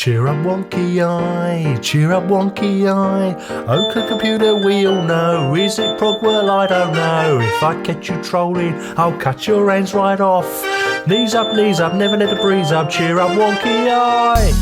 Cheer up, wonky eye, cheer up, wonky eye. OK computer, we all know. Is it prog? Well, I don't know. If I catch you trolling, I'll cut your hands right off. Knees up, never let the breeze up. Cheer up, wonky eye.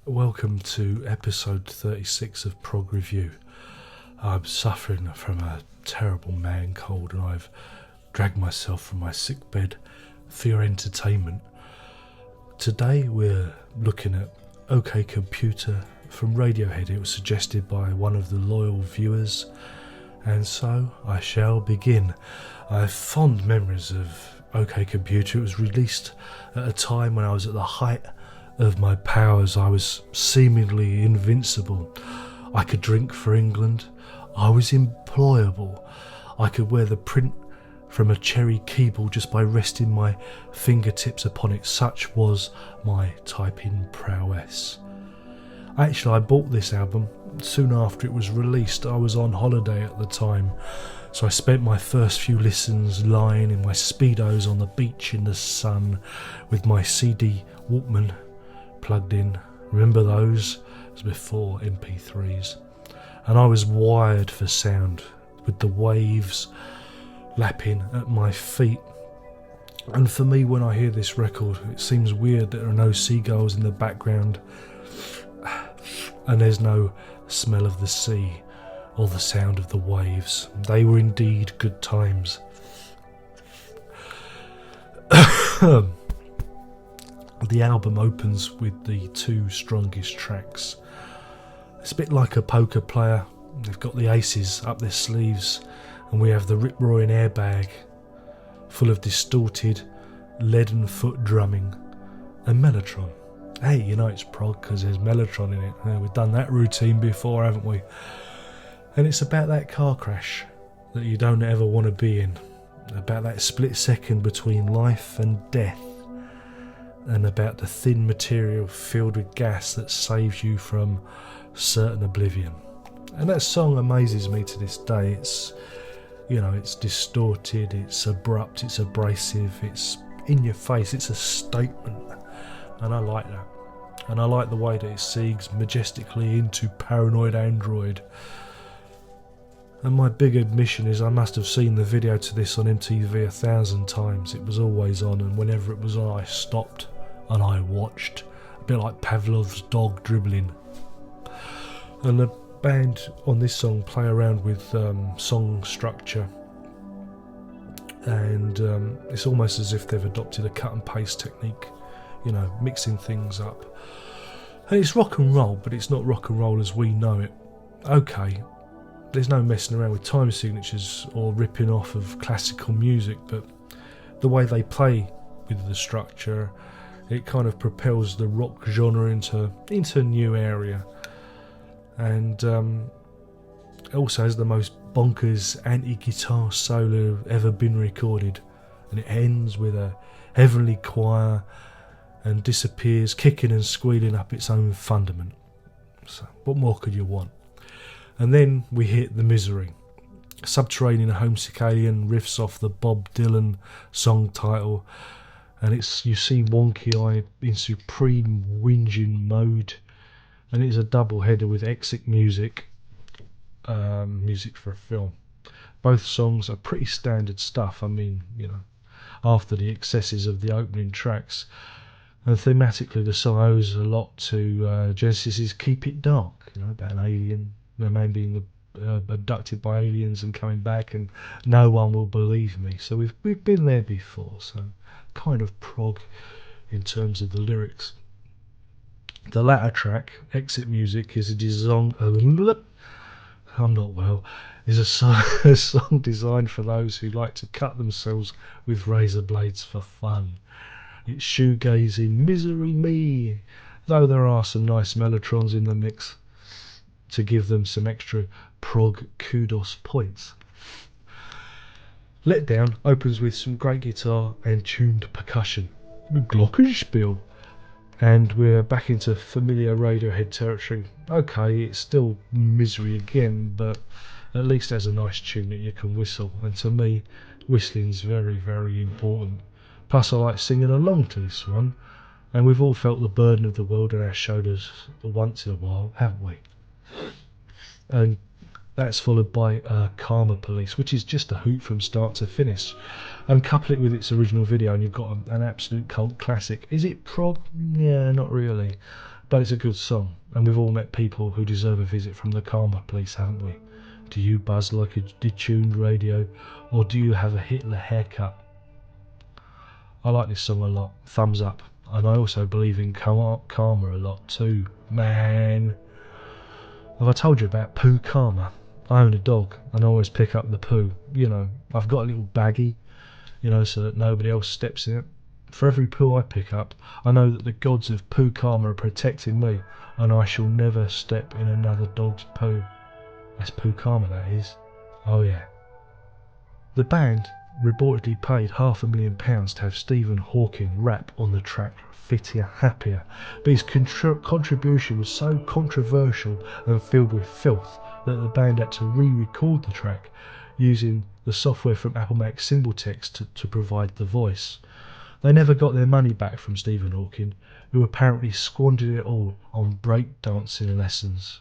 Welcome to episode 36 of Prog Review. I'm suffering from a terrible man cold and I've dragged myself from my sick bed for your entertainment. Today we're looking at OK Computer from Radiohead. It was suggested by one of the loyal viewers, and so I shall begin. I have fond memories of OK Computer. It was released at a time when I was at the height of my powers. I was seemingly invincible. I could drink for England. I was employable. I could wear the print from a cherry keyboard just by resting my fingertips upon it. Such was my typing prowess. Actually, I bought this album soon after it was released. I was on holiday at the time, so I spent my first few listens lying in my Speedos on the beach in the sun with my CD Walkman plugged in. Remember those? It was before MP3s. And I was wired for sound, with the waves lapping at my feet. And for me, when I hear this record, it seems weird that there are no seagulls in the background and there's no smell of the sea or the sound of the waves. They were indeed good times. The album opens with the two strongest tracks. It's a bit like a poker player. They've got the aces up their sleeves, and we have the rip-roaring airbag full of distorted leaden foot drumming and mellotron. Hey, you know it's prog because there's mellotron in it. We've done that routine before, haven't we? And it's about that car crash that you don't ever want to be in, about that split second between life and death, and about the thin material filled with gas that saves you from certain oblivion. And that song amazes me to this day. It's, you know, it's distorted, it's abrupt, it's abrasive, it's in your face, it's a statement, and I like that. And I like the way that it segues majestically into Paranoid Android. And my big admission is I must have seen the video to this on MTV 1,000 times. It was always on, and whenever it was on I stopped and I watched, a bit like Pavlov's dog dribbling. And the band on this song play around with song structure, and it's almost as if they've adopted a cut and paste technique, you know, mixing things up. And it's rock and roll, but it's not rock and roll as we know it. Okay, there's no messing around with time signatures or ripping off of classical music, but the way they play with the structure, it kind of propels the rock genre into a new area. And it also has the most bonkers anti-guitar solo ever been recorded, and it ends with a heavenly choir and disappears kicking and squealing up its own fundament. So what more could you want? And then we hit the misery. Subterranean homesick alien riffs off the Bob Dylan song title, and you see Wonky Eye in supreme whinging mode, and it's a double header with exit music, music for a film. Both songs are pretty standard stuff. I mean, you know, after the excesses of the opening tracks. And thematically, the song owes a lot to Genesis's "Keep It Dark," you know, about an alien, a man being abducted by aliens and coming back, and no one will believe me. So we've been there before. So kind of prog in terms of the lyrics. The latter track, Exit Music, is a song designed for those who like to cut themselves with razor blades for fun. It's shoegazing misery me, though there are some nice mellotrons in the mix to give them some extra prog kudos points. Letdown opens with some great guitar and tuned percussion, glockenspiel, And we're back into familiar Radiohead territory. Okay, it's still misery again, but at least there's a nice tune that you can whistle. And to me, whistling's very, very important. Plus I like singing along to this one. And we've all felt the burden of the world on our shoulders once in a while, haven't we? And that's followed by Karma Police, which is just a hoot from start to finish. And couple it with its original video and you've got an absolute cult classic. Is it prog? Yeah, not really. But it's a good song. And we've all met people who deserve a visit from the Karma Police, haven't we? Do you buzz like a detuned radio? Or do you have a Hitler haircut? I like this song a lot. Thumbs up. And I also believe in karma a lot too. Man. Have I told you about poo karma? I own a dog and I always pick up the poo. You know, I've got a little baggie, you know, so that nobody else steps in it. For every poo I pick up, I know that the gods of poo karma are protecting me and I shall never step in another dog's poo. That's poo karma, that is. Oh yeah. The band reportedly paid £500,000 to have Stephen Hawking rap on the track Fitter Happier, but his contribution was so controversial and filled with filth that the band had to re-record the track using the software from Apple Mac Symboltext to provide the voice. They never got their money back from Stephen Hawking, who apparently squandered it all on breakdancing lessons.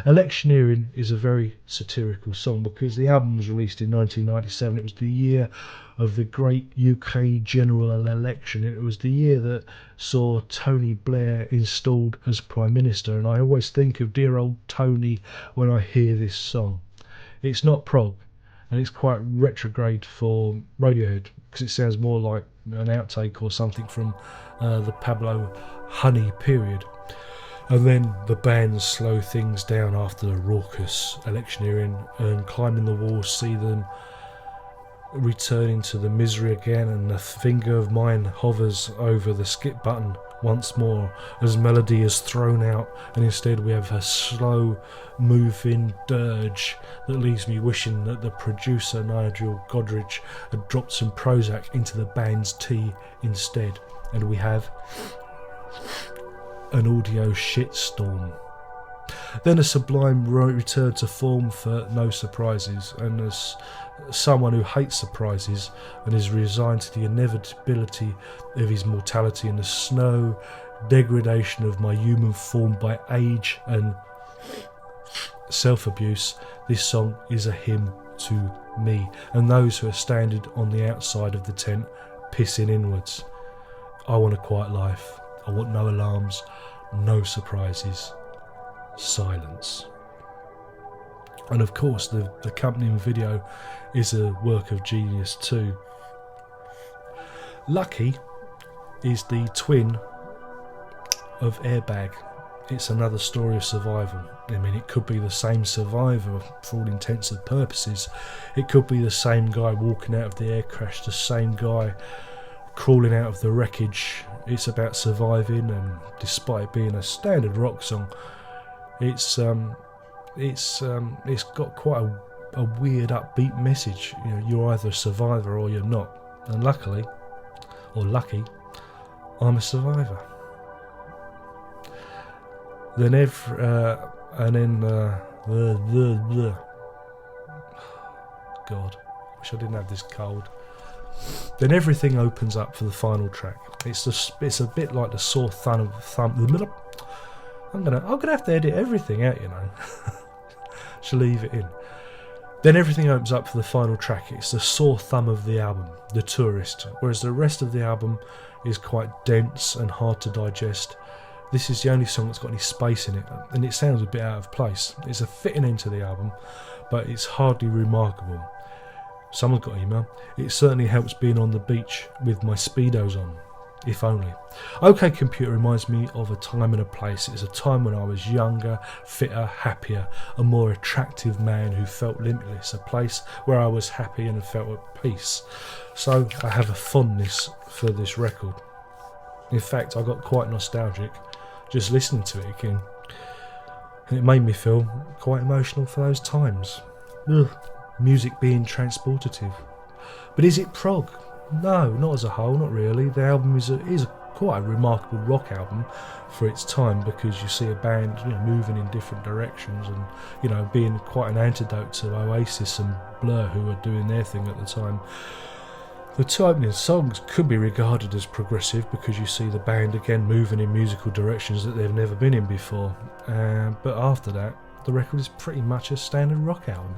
Electioneering is a very satirical song because the album was released in 1997. It was the year of the great UK general election. It was the year that saw Tony Blair installed as Prime Minister, and I always think of dear old Tony when I hear this song. It's not prog, and it's quite retrograde for Radiohead because it sounds more like an outtake or something from the Pablo Honey period. And then the band slow things down after the raucous electioneering and climbing the walls, see them returning to the misery again, and the finger of mine hovers over the skip button once more as melody is thrown out, and instead we have a slow moving dirge that leaves me wishing that the producer Nigel Godrich had dropped some Prozac into the band's tea instead, and we have an audio shitstorm. Then a sublime return to form for No Surprises, and as someone who hates surprises and is resigned to the inevitability of his mortality and the slow degradation of my human form by age and self-abuse, this song is a hymn to me and those who are standing on the outside of the tent pissing inwards. I want a quiet life. I want no alarms, no surprises, silence. And of course the accompanying video is a work of genius too. Lucky is the twin of Airbag. It's another story of survival. I mean, it could be the same survivor for all intents and purposes. It could be the same guy walking out of the air crash, the same guy crawling out of the wreckage. It's about surviving, and despite being a standard rock song, it's got quite a weird upbeat message. You know, you're either a survivor or you're not. And luckily, or lucky, I'm a survivor. Then God, wish I didn't have this cold. Then everything opens up for the final track. It's a bit like the sore thumb. I'm gonna have to edit everything out, you know. Shall leave it in. Then everything opens up for the final track. It's the sore thumb of the album, The Tourist, whereas the rest of the album is quite dense and hard to digest. This is the only song that's got any space in it, and it sounds a bit out of place. It's a fitting end to the album, but it's hardly remarkable. Someone's got email. It certainly helps being on the beach with my Speedos on. If only. OK Computer reminds me of a time and a place. It's a time when I was younger, fitter, happier, a more attractive man who felt limitless. A place where I was happy and felt at peace. So I have a fondness for this record. In fact, I got quite nostalgic just listening to it again. And it made me feel quite emotional for those times. Ugh. Music being transportative. But is it prog? No, not as a whole, not really. The album is quite a remarkable rock album for its time, because you see a band, moving in different directions, and being quite an antidote to Oasis and Blur, who were doing their thing at the time. The two opening songs could be regarded as progressive, because you see the band again moving in musical directions that they've never been in before. But after that, the record is pretty much a standard rock album,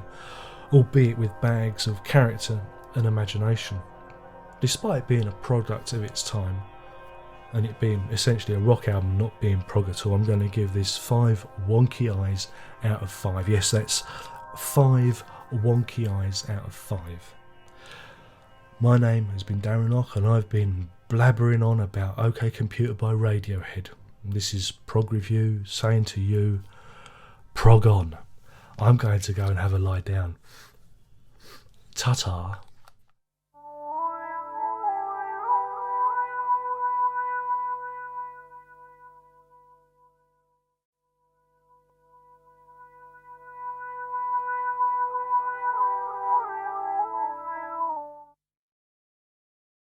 albeit with bags of character and imagination. Despite being a product of its time, and it being essentially a rock album, not being prog at all, I'm going to give this 5 wonky eyes out of 5. Yes, that's 5 wonky eyes out of 5. My name has been Darren Locke, and I've been blabbering on about OK Computer by Radiohead. This is Prog Review, saying to you, prog on. I'm going to go and have a lie down. Ta-ta.